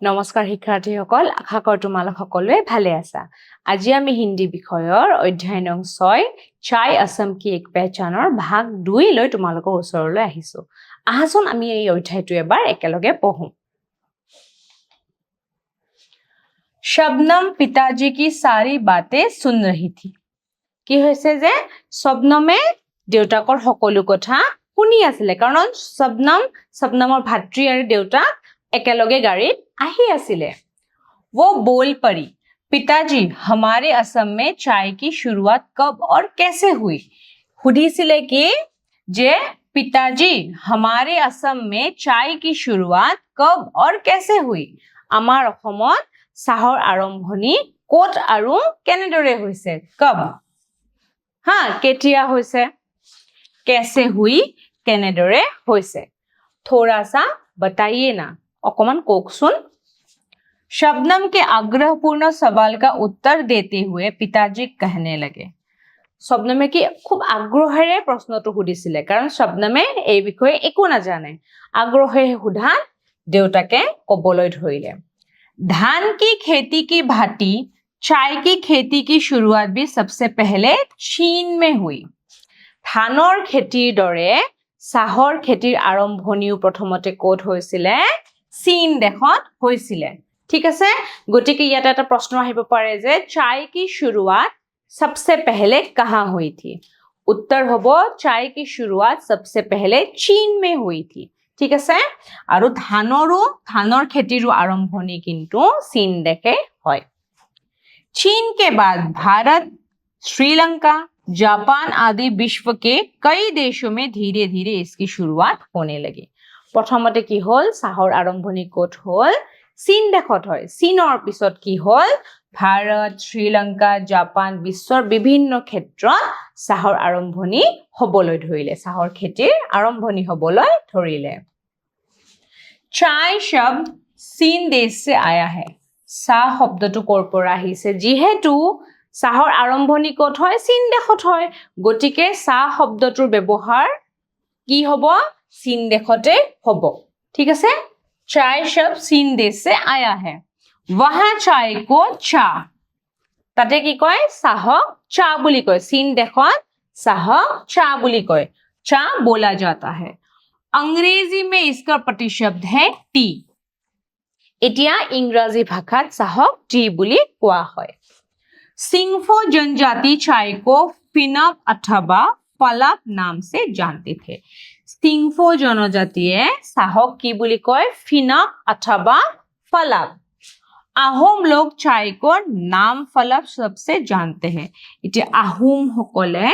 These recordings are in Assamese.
নমস্কাৰ শিক্ষাৰ্থীসকল, আশা কৰোঁ তোমালোক সকলোৱে ভালে আছা। আজি আমি হিন্দী বিষয়ৰ অধ্যায় নং 6 চাই আসাম কি এক পেহচানৰ ভাগ 2 লৈ তোমালোকৰ ওচৰলৈ আহিছো। আহাচোন আমি এই অধ্যায়টো এবাৰ একেলগে পঢ়ো। शबनम पिताजी की सारी बातें सुन रही थी। কি হৈছে যে শবনমে দেউতাকৰ সকলো কথা শুনি আছিল কাৰণ শবনমৰ ভাতৃ আৰু দেউতাক একেলগে গাড়ীত আহি আছিলে। वो बोल पड़ी, पिताजी हमारे असम में चाय की शुरुआत कब और कैसे हुई? সুধিছিলে কি যে पिताजी हमारे असम में चाय की शुरुआत कब और कैसे हुई? আমাৰ অসমত চাহৰ আৰম্ভণি ক'ত আৰু কেনেদৰে হৈছে? কব কেতিয়া হৈছে? कैसे हुई কেনেদৰে হৈছে? थोड़ा सा बताइए ना, অকমান কোকচোন। शबनम के आग्रहपूर्ण सवाल का उत्तर देते हुए पिताजी कहने लगे। शबनमे কি খুব আগ্ৰহেৰে প্ৰশ্নটো সুধিছিলে কাৰণ শবনমে এই বিষয়ে একো নাজানে। আগ্ৰহেৰে সোধা দেউতাকে কবলৈ ধৰিলে। धान की खेती की भांति चाय की खेती की शुरुआत भी सबसे पहले चीन में हुई। ধানৰ খেতিৰ দৰে চাহৰ খেতিৰ আৰম্ভণিও প্ৰথমতে ক'ত হৈছিলে? চীন দেশত হৈছিলে। ঠিক আছে, গতিকে ইয়াত এটা প্ৰশ্ন আহিব পাৰে যে চাय की शुरुआत सबसे पहले कहाँ हुई थी? उत्तर হ'ব चाय की शुरुआत सबसे पहले चीन में हुई थी। ঠিক আছে, আৰু ধানৰ খেতিৰো আৰম্ভণি কিন্তু চীন দেশে হয়। चीन के बाद भारत, श्रीलंका, जापान आदि विश्व के कई देशों में धीरे धीरे इसकी शुरुआत होने लगी। প্ৰথমতে কি হ'ল? চাহৰ আৰম্ভণি ক'ত হ'ল? চীন দেশত হয়। চীনৰ পিছত কি হ'ল? ভাৰত, শ্ৰীলংকা, জাপান বিশ্বৰ বিভিন্ন ক্ষেত্ৰত চাহৰ আৰম্ভণি হ'বলৈ ধৰিলে। চাহৰ খেতিৰ আৰম্ভণি হ'বলৈ ধৰিলে। চাय शब्द চীন देश से आया है। চাহ শব্দটো ক'ৰ পৰা আহিছে? যিহেতু চাহৰ আৰম্ভণি ক'ত হয়? চীন দেশত হয়। গতিকে চাহ শব্দটোৰ ব্যৱহাৰ কি হ'ব? চীন দেশতে হ'ব। ঠিক আছে, चाय शब्द चीन देश से आया है। वहां चाय को चा, তাতে কি কয়? চাহক चा বুলি কয়। চীন দেশত চাহক चा বুলি কয়। चा बोला जाता है। अंग्रेजी में इसका प्रतिशब्द है टी। এতিয়া ইংৰাজী ভাষাত চাহক টি বুলি কোৱা হয়। सिंगफो जनजाति चाय को फिनप अथवा फलाप नाम से जानते थे। सिंगफो जनजातिয়ে চাহক কি বুলি কয়? फिनप अथवा फलाप। আহোম লোক চাय को नाम फलाप सबसे जानते हैं। এতিয়া আহোম সকলে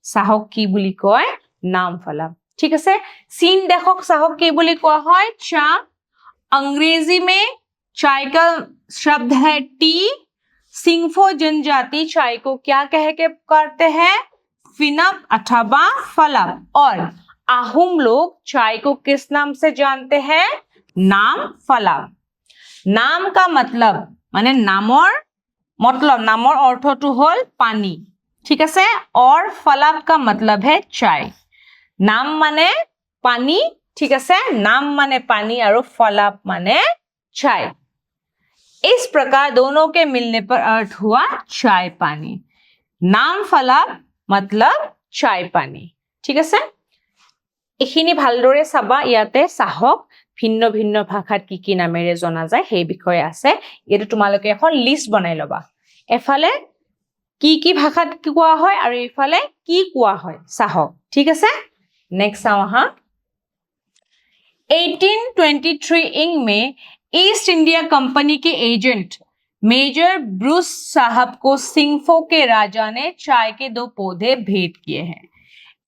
চাহক কি বুলি কয়? নাম फलाप। ঠিক আছে, চীন দেশক চাহক কি বুলি কোৱা হয়? चा। अंग्रेजी में चाय का शब्द है टी। सिंगफो जनजाति चाय को क्या कह के पुकारते हैं? फिनप अथवा फलाप। और आहोम लोग चाय को किस नाम से जानते हैं? नाम फलाप। नाम का मतलब माने नाমৰ অৰ্থটো হ'ল পানী। ঠিক আছে, और फलाप का मतलब है चाय। नाम माने पानी, ठीक है, नाम माने पानी और फलाप माने चाय। इस प्रकार दोनों के मिलने पर अर्थ हुआ चाय पानी। नाम फलाप मतलब चाय पानी। ठीक है, এইখিনি ভালদৰে চাবা। ইয়াতে চাহক ভিন্ন ভিন্ন ভাষাত কি নামেৰে জনা যায় সেই বিষয়ে আছে। ইয়াতে তোমালোকে এখন লিষ্ট বনাই লবা। এফালে কি ভাষাত কোৱা হয় আৰু এফালে কি কোৱা হয় চাহক। ঠিক আছে, নেক্সট চাওঁ আহা। 1823 में ईस्ट इंडिया कंपनी के एजेंट मेजर ब्रूस साहब को सिंगफो के राजा ने चाय के 2 पौधे भेंट किए हैं।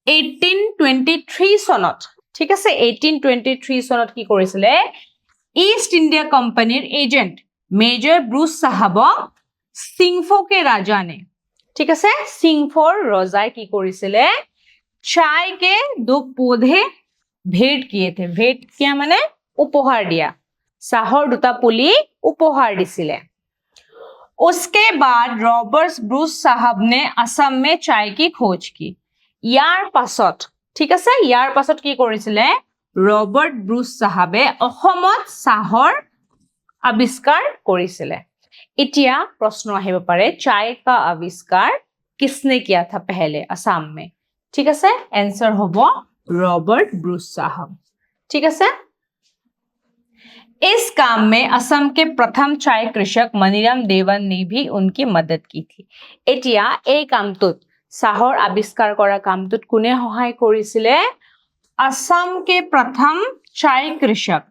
1823 চনত, ঠিক আছে, 1823 চনত কি কৰিছিলে? ইষ্ট ইণ্ডিয়া কোম্পানীৰ এজেন্ট মেজৰ ব্ৰুচ সাহাবক সিংফো के राजा ने, ঠিক আছে, সিংফোৰ ৰজাই কি কৰিছিলে? चाय के 2 पौधे भेंट किए थे। भेंट किया माने उपहार दिया। চাহৰ 2টা পুলি উপহাৰ দিছিলে। उसके बाद रॉबर्ट ब्रूस साहब ने असम में चाय की खोज की। ইয়াৰ পাছত, ঠিক আছে, ইয়াৰ পাছত কি কৰিছিলে? ৰবাৰ্ট ব্ৰুচ সাহাবে অসমত চাহৰ আৱিষ্কাৰ কৰিছিলে এতিয়া প্ৰশ্ন আহিব পাৰে চায় কা আৱিষ্কাৰ किसने किया था पहले असम में ठीक है आंसर होबो रॉबर्ट ब्रूस साहब ठीक है इस काम में असम के प्रथम चाय कृषक मनीराम देवन ने भी उनकी मदद की थी এতিয়া এই কামটোত চাহৰ আৱিষ্কাৰ কৰা কামটোত কোনে সহায় কৰিছিলে असम के प्रथम चाय कृषक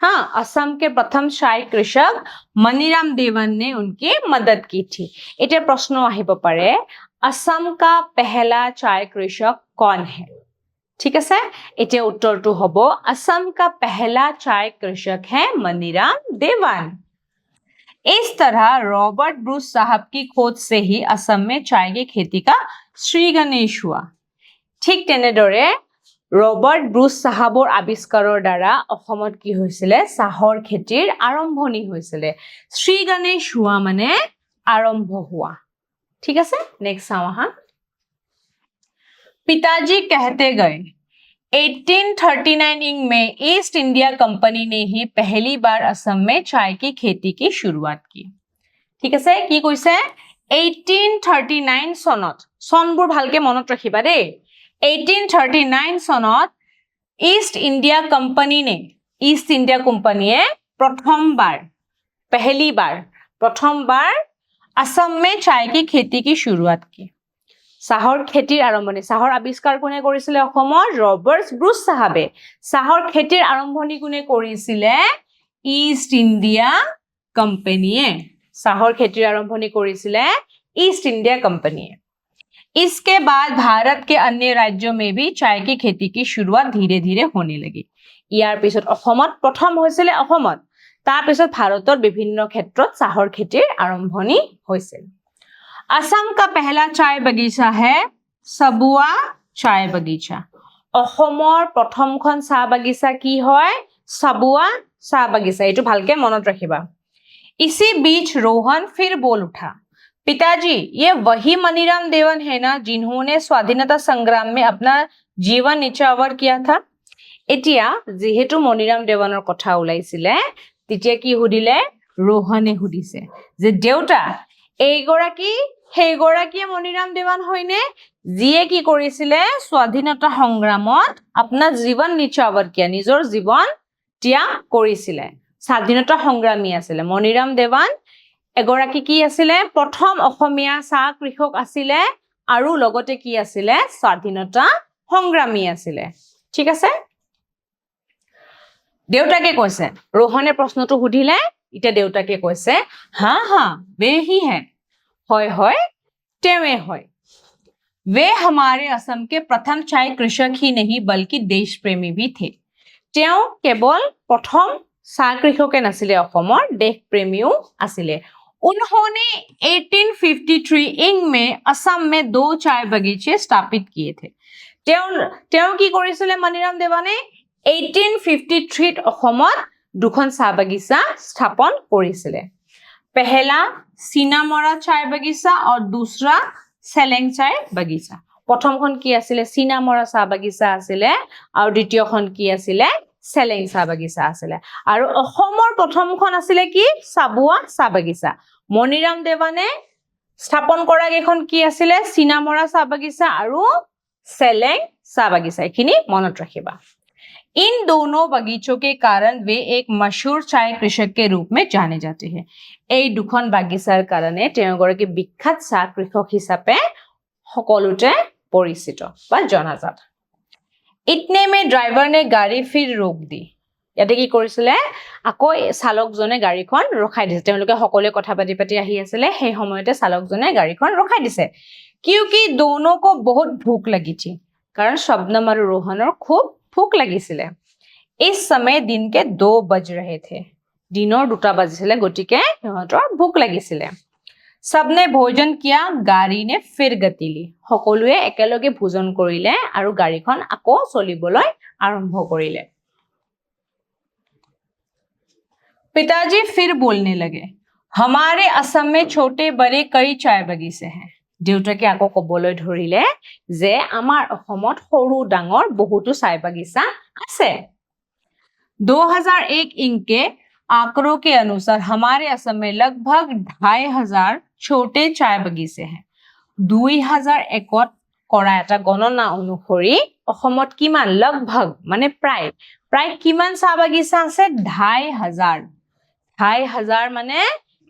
हाँ असम के प्रथम चाय कृषक मनीराम देवन ने उनकी मदद की थी इतना प्रश्न आहिब पारे असम का पहला चाय कृषक कौन है ठीक है इतना उत्तर तो हबो असम का पहला चाय कृषक है मनीराम देवन इस तरह रॉबर्ट ब्रूस साहब की खोज से ही असम में चाय की खेती का श्री गणेश हुआ ठीक तेनेदरे रॉबर्ट ब्रूस साहबर आविष्काৰৰ দ্বাৰা অসমত কি হৈছিলে চাহৰ খেতিৰ আৰম্ভণি হৈছিলে শ্ৰী গণেশ हुआ মানে আৰম্ভ हुआ ঠিক আছে নেক্সট চাও আহা पिताजी कहते गए 1839 में ईस्ट इंडिया कंपनी ने ही पहली बार असम में चाय की खेती की शुरुआत की ठीक আছে কি কৈছে 1839 সনত সনবোৰ ভালকে মনত ৰাখিবা দেই 1839 सनत ईस्ट इंडिया कंपनी ने ईस्ट इंडिया कंपनी पहली बार प्रथम बार असम में चाय की खेती की शुरुआत की চাহৰ খেতিৰ আৰম্ভণি চাহৰ আৱিষ্কাৰ কোনে কৰিছিলে অসমৰ ৰবাৰ্ট ব্ৰুচ সাহাবে চাহৰ খেতিৰ আৰম্ভণি কোনে কৰিছিলে ईस्ट इंडिया कंपनीয়ে চাহৰ খেতিৰ আৰম্ভণি কৰিছিলে ईस्ट इंडिया कंपनीয়ে इसके बाद भारत के अन्य राज्यों में भी चाय की खेती की शुरुआत धीरे धीरे होने लगी ইয়াৰ পিছত অসমত প্ৰথম হৈছিল অসমত তাৰ পিছত ভাৰতৰ বিভিন্ন ক্ষেত্ৰত চাহৰ খেতিৰ আৰম্ভণি হৈছিল असम का पहला चाय बगीचा है सबुआ चाय बगीचा অসমৰ প্ৰথমখন চাহ বাগিচা কি হয় सबुआ চাহ বাগিচা এটো ভালকে মনত ৰাখিবা इसी बीच रोहन फिर बोल उठा पिताजी ये वही मनीराम देवन है ना जिन्होंने स्वाधीनता संग्राम में अपना जीवन निछावर किया था এতিয়া যেহেতু মনিৰাম দেৱানৰ কথা ওলাইছিলে তেতিয়া কি হুদিলে रोहने হুদিছে যে দেউতা এইগৰাকী হেগৰাকী মনিৰাম দেৱান হয়নে যিয়ে কি কৰিছিলে স্বাধীনতা সংগ্ৰামত আপোনাৰ জীৱন নিছাৱাৰ কিয়া নিজৰ জীৱন ত্যাগ কৰিছিলে স্বাধীনতা সংগ্ৰামী আছিল মনিৰাম দেৱান এগৰাকী কি আছিল প্ৰথম অসমীয়া চাহ কৃষক আছিল আৰু লগতে কি আছিল স্বাধীনতা সংগ্ৰামী আছিল ঠিক আছে দেউতাকে কৈছে रोहने প্ৰশ্নটো হুদিলে ইটা দেউতাকে কৈছে हां हां वे ही है होय तेवे होय वे हमारे असम के प्रथम चाय कृषक ही नहीं बल्कि देश प्रेमी भी थे तेव केवल प्रथम चाय कृषके नासिले অসমৰ देश प्रेमीও आसिले उन्होंने 1853 में असम में 2 चाय बगीचे स्थापित किए थे तेव की কৰিছিলে মনিৰাম দেৱানে 1853 অসমত দুখন চাহ বাগিচা স্থাপন কৰিছিলে पहला सीनामरा चाय बगीचा और दूसरा सेलेंग चाय बगीचा प्रथमখন কি আছিল सीनामरा চাহ বাগিচা আছিল আৰু দ্বিতীয়খন কি আছিল सेलेंग চাহ বাগিচা আছিল আৰু অসমৰ প্ৰথমখন আছিল কি সাবুয়া চাহ বাগিচা মনিৰাম দেৱানে স্থাপন কৰা এখন কি আছিল सीनामरा চাহ বাগিচা আৰু सेलेंग চাহ বাগিচা এখিনি মনত ৰাখিবা इन दोनों बगीचों के कारण वे एक मशहूर चाय कृषक के रूप में जाने जाते हैं এই দুখন বাগিচাৰ কাৰণে তেওঁগৰাকী বিখ্যাত চাহ কৃষক হিচাপে সকলোতে পৰিচিত বা জনাজাত इतने में ड्राइवर ने गाड़ी फिर रोक दी ইয়াতে কি কৰিছিলে আকৌ চালকজনে গাড়ীখন ৰখাই দিছে তেওঁলোকে সকলোৱে কথা পাতি আহি আছিল সেই সময়তে চালকজনে গাড়ীখন ৰখাই দিছে क्योंकि दोनों को बहुत भूख लगी थी कारण शबनम और रोहनर खूब भूख লাগিছিলে इस समय दिन के 2 बज रहे थे दिनों 2টা বাজিছিলে গটিকে সিহঁতৰ ভোক লাগিছিলে सबने भोजन किया गाड़ी ने फिर गति ली সকলোৱে একেলগে ভোজন কৰিলে আৰু গাড়ীখন আকৌ চলিবলৈ আৰম্ভ কৰিলে पिताजी फिर बोलने लगे हमारे असम में छोटे बड़े कई चाय बगीचे हैं দেউতাকে আকৌ কবলৈ ধৰিলে যে আমাৰ অসমত সৰু ডাঙৰ বহুতো চাহ বাগিচা আছে 2001 ইনকে आंकड़ों के अनुसार हमारे असम में लगभग 2,500 छोटे चाय बगीचे हैं 2001 কৰা এটা গণনা অনুসৰি অসমত কিমান লগভগ মানে প্ৰায় কিমান চাহ বাগিচা আছে 2,500 মানে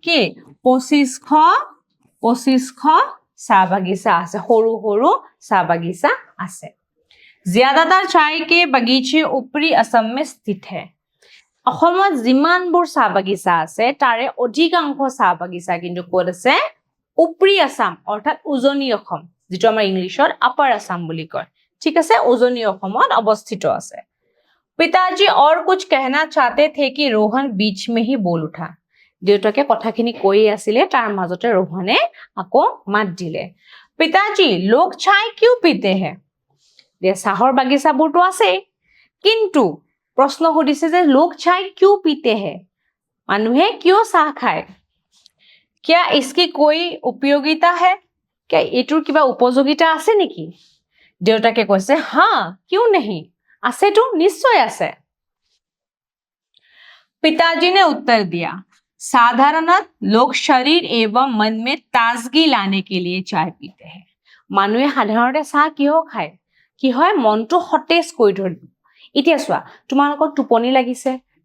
কি 2500 চাহ বাগিচা আছে সৰু সৰু চাহ বাগিচা আছে ज्यादातर चाय के बगीचे ऊपरी असम में स्थित है অসমত যিমানবোৰ চাহ বাগিচা আছে তাৰে অধিকাংশ চাহ বাগিচা কিন্তু ক'ত আছে উপৰি আসাম অৰ্থাৎ উজনি অসম যেটো আমাৰ ইংলিশত আপাৰ আসাম বুলি কয় ঠিক আছে উজনি অসমত অৱস্থিত আছে पिताजी और कुछ कहना चाहते थे कि रोहन बीच में ही बोल उठा দেউতাকে কথাখিনি কৈ আছিলে তাৰ মাজতে रोहने আকৌ মাত দিলে पिताजी लोग चाय क्यों पीते हैं দে চাহৰ বাগিচাবোৰটো আছে কিন্তু प्रश्न সুধিছে যে लोग चाय क्यों पीते हैं মানুহে কিয় চাহ খায় क्या इसकी कोई उपयोगिता है क्या एटुर किबा उपयोगिता আছে নেকি দেউতাকে কৈছে हां क्यों नहीं আছে তো নিশ্চয় আছে पिताजी ने उत्तर दिया साधारणत लोग शरीर एवं मन में ताजगी लाने के लिए चाय पीते हैं মানুহে সাধাৰণতে চাহ কিয় খায় কি হয় মনটো সতেজ কৰি ধৰে এতিয়া চোৱা তোমালোকৰ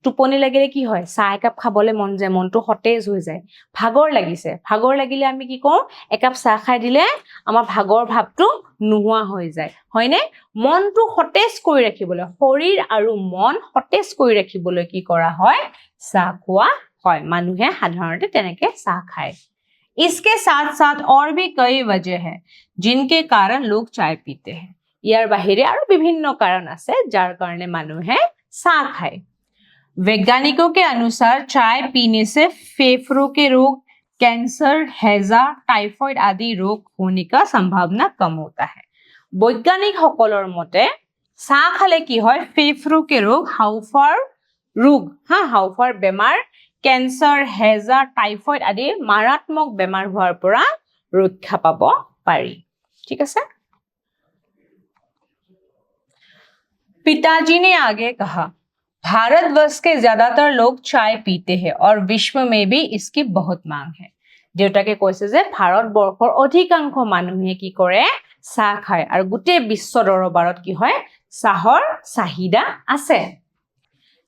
টোপনি লাগিলে কি হয় চাহ একাপ খাবলৈ মন যায় মনটো সতেজ হৈ যায় ভাগৰ লাগিলে আমি কি কওঁ একাপ চাহ খাই দিলে আমাৰ ভাগৰ ভাৱটো নোহোৱা হৈ যায় হয়নে মনটো সতেজ কৰি ৰাখিবলৈ শৰীৰ আৰু মন সতেজ কৰি ৰাখিবলৈ কি কৰা হয় চাহ খোৱা হয় মানুহে সাধাৰণতে তেনেকে চাহ খায় इसके साथ साथ और भी कई वजह है जिनके कारण लोग चाय पीते हैं ইয়াৰ বাহিৰে আৰু বিভিন্ন কাৰণ আছে যাৰ কাৰণে মানুহে চাহ খায় वैज्ञानिकों के अनुसार चाय पीने से फेफड़ों के रोग कैंसर हैजा टाइफॉइड आदि रोग होने का संभावना कम होता है वैज्ञानिक সকলৰ মতে চাহ খালে কি হয় फेफड़ों के रोग হাওফাঁওৰ ৰোগ হাওফাঁওৰ বেমাৰ कैंसर हैजा टाइफॉइड आदि मारात्मक बेमार হোৱাৰ পৰা ৰক্ষা পাব পাৰি ঠিক আছে पिताजी ने आगे कहा भारतवर्ष के ज्यादातर लोग चाय पीते हैं और विश्व में भी इसकी बहुत मांग है দেউতাকে কৈছে যে ভাৰতবৰ্ষৰ অধিকাংশ মানুহে কি কৰে চাহ খায় আৰু গোটেই বিশ্ব দৰবাৰত কি হয় চাহৰ চাহিদা আছে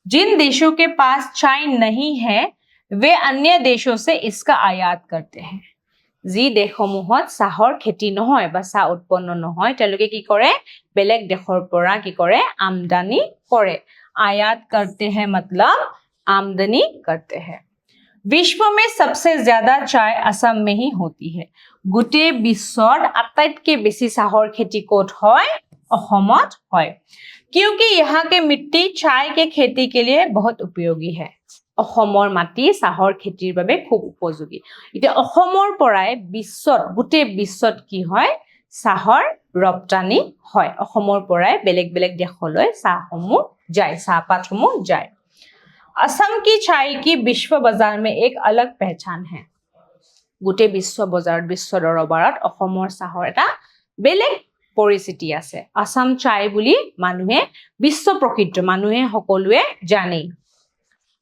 जिन देशों के पास चाय नहीं है वे अन्य देशों से इसका आयात करते हैं जी देशসমূহত চাহৰ খেতি নহয় বা চাহ উৎপন্ন নহয় তেওঁলোকে কি কৰে বেলেগ দেশৰ পৰা কি কৰে আমদানি কৰে आयात करते हैं मतलब आमदनी करते हैं विश्व में सबसे ज्यादा चाय असम में ही होती है গোটে বিশ্বত আটাইতকৈ বেছি চাহৰ খেতি ক'ত হয় অসমত হয় क्योंकि यहाँ के मिट्टी चाय के खेती के लिए बहुत उपयोगी है অসমৰ মাটি চাহৰ খেতিৰ বাবে খুব উপযোগী এতিয়া অসমৰ পৰাই বিশ্বত গোটে বিশ্বত কি হয় চাহৰ ৰপ্তানি হয় অসমৰ পৰাই বেলেগ বেলেগ দেশলৈ চাহসমূহ যায় চাহপাতসমূহ যায় असम की चाय की विश्व बाजार में एक अलग पहचान है গোটে বিশ্ব বজাৰত বিশ্ব দৰবাৰত অসমৰ চাহৰ এটা বেলেগ পৰিচিতি আছে আসাম চাই বুলি মানুহে বিশ্ব প্ৰসিদ্ধ মানুহে সকলোৱে জানে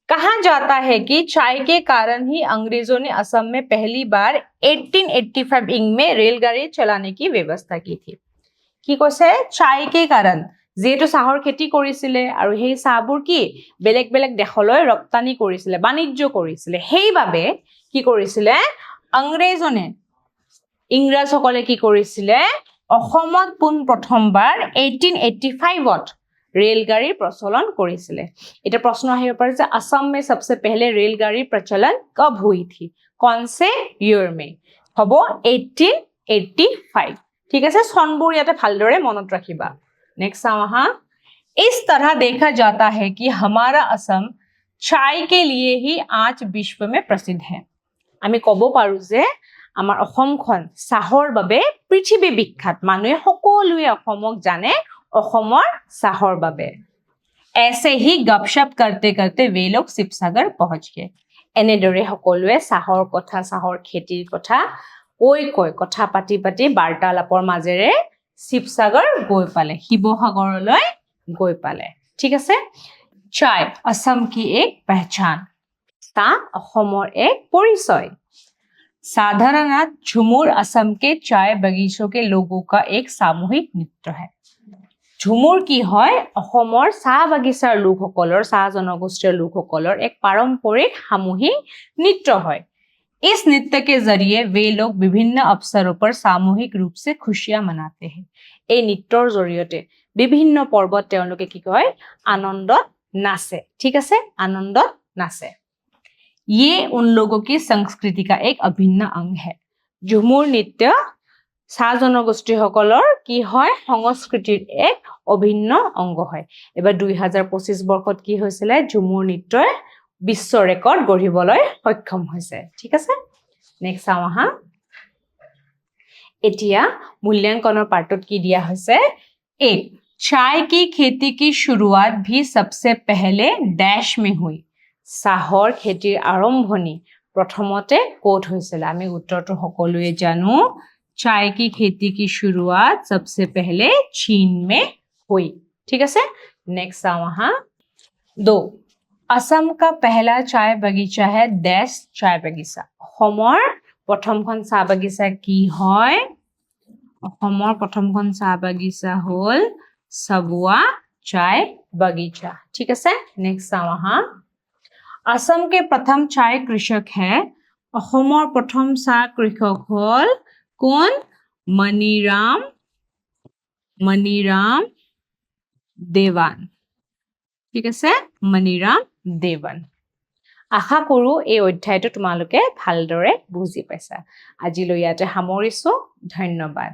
कहा जाता है कि चाय के कारण ही अंग्रेजों ने असम में पहली बार 1885 में रेलगाड़ी चलाने की व्यवस्था की थी কি কৈছে চাय के कारण যেহেতু চাহৰ খেতি কৰিছিলে আৰু সেই চাহবোৰ কি বেলেগ বেলেগ দেশলৈ ৰপ্তানি কৰিছিলে বাণিজ্য কৰিছিলে সেইভাবে কি কৰিছিলে ইংৰাজসকলে কি কৰিছিলে অসমত পোন প্ৰথমবাৰ 1885 रेलगाड़ी प्रचलन কৰিছিলে এটা প্ৰশ্ন আহিব পাৰে যে असम में सबसे पहले रेलगाड़ी प्रचलन कब हुई थी कौन से ईयर में হবো 1885 ঠিক আছে সনবোৰ ইয়াতে ভালদৰে মনত ৰাখিবা नेक्स्ट आहा इस तरह देखा जाता है कि हमारा असम चाय के लिए ही आज विश्व में प्रसिद्ध है আমি কব পাৰো যে আমাৰ অসমখন চাহৰ বাবে পৃথিৱী বিখ্যাত মানুহে সকলোৱে অসমক জানে অসমৰ চাহৰ বাবে ऐसे ही गपशप करते करते वे लोग शिवसागर पहुंच गए এনেদৰে সকলোৱে চাহৰ কথা চাহৰ খেতিৰ কথা কৈ কথা পাতি বাৰ্তালাপৰ মাজেৰে শিৱসাগৰ গৈ পালে শিৱসাগৰলৈ গৈ পালে ঠিক আছে चाय असम की एक पहचान ता अहोमर एक परिचय साधारणत झुमुर असम के चाय बगीचों के लोगों का एक सामूहिक नृत्य है झুমুৰ কি হয় অসমৰ চাহ বাগিচাৰ লোকসকলৰ চাহ জনগোষ্ঠীৰ লোকসকলৰ এক पारंपरिक सामूहिक नृत्य है इस नृत्य के जरिए वे लोग विभिन्न अवसरों पर सामूहिक रूप से खुशियां मनाते हैं এই নৃত্যৰ জৰিয়তে বিভিন্ন পৰ্বত তেওঁলোকে কি কয় আনন্দত নাচে ঠিক আছে আনন্দত নাচে ये उन लोगों की संस्कृति का एक अभिन्न अंग है झुमुर नृत्य চাহ জনগোষ্ঠীসকলৰ কি হয় সংস্কৃতিৰ এক অভিন্ন অংগ হয় এবাৰ 2025 বৰ্ষত কি হৈছিল ঝুমুৰ নৃত্যই বিশ্ব ৰেকৰ্ড গঢ়িবলৈ সক্ষম হৈছে ঠিক আছে নেক্সট চাওঁ আহা এতিয়া মূল্যাঙ্কনৰ পাৰ্টত কি দিয়া হৈছে एक चाय की खेती की शुरुआत भी सबसे पहले डैश में हुई চাহৰ খেতিৰ আৰম্ভণি প্ৰথমতে কোট হৈছিল আমি উত্তৰটো সকলোৱে জানো चाय की खेती की शुरुआत सबसे पहले चीन में हुई ठीक है नेक्स्ट वहां 2 असम का पहला चाय बगीचा है डैश चाय बगीचा অসমৰ প্ৰথমখন চাহ বাগিচা কি হয় অসমৰ প্ৰথমখন চাহ বাগিচা হল सबुआ चाय बगीचा ठीक है नेक्स्ट वहां असम के प्रथम चाय कृषक है অসমৰ প্ৰথম চাহ কৃষক হল কোন মণিৰাম দেৱান ঠিক আছে মণিৰাম দেৱান আশা কৰো এই অধ্যায়টো তোমালোকে ভালদৰে বুজি পাইছা আজিলৈ ইয়াতে সামৰিছো ধন্যবাদ